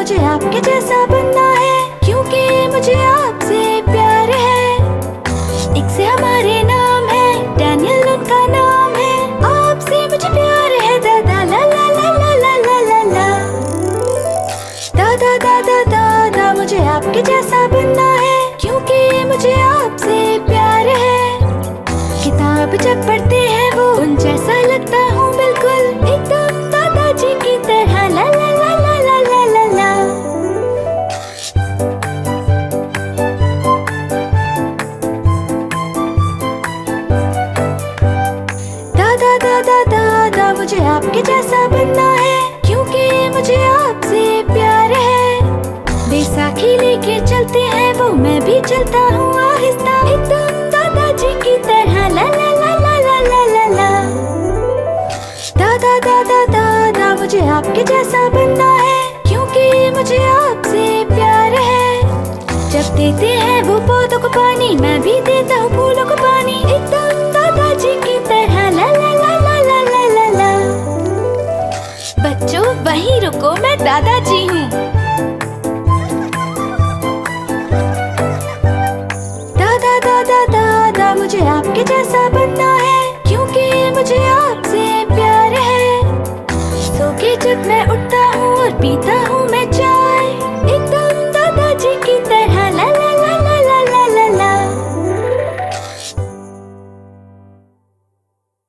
मुझे आपके जैसा बनना है, क्योंकि मुझे आपसे प्यार है। एक से हमारे नाम है, डैनियल उनका नाम है। आपसे मुझे प्यार है दादा, ला ला ला ला ला ला ला ला। दादा दादा दादा मुझे आपके जैसा बनना है, क्योंकि मुझे आपसे प्यार है। किताब जब पढ़ते हैं वो उन जैसा लगता हूँ बिल्कुल, एकदम दादाजी की तरह, ला ला ला ला ला ला ला ला। दादा दादा दादा मुझे आपके जैसा बनना है, क्योंकि मुझे आपसे प्यार है। बैसाखी लेके चलते हैं वो मैं भी चलता हूँ आहिस्ता, एकदम दादाजी की तरह, ला ला ला ला ला ला ला ला। दादा दादा दादा मुझे आपके जैसा बनना है, क्योंकि मुझे आपसे प्यार है। जब देते हैं वो पौधों को पानी, मैं भी देता हूँ फूलों को पानी, एकदम दादाजी की तरह, ला ला ला ला ला ला ला ला। बच्चों वहीं रुको, मैं दादाजी हूँ। दादा दादा दादा मुझे आपके जैसा बनना है, क्योंकि मुझे आपसे प्यार है। सो के जब मैं उठता हूँ और पीता हूँ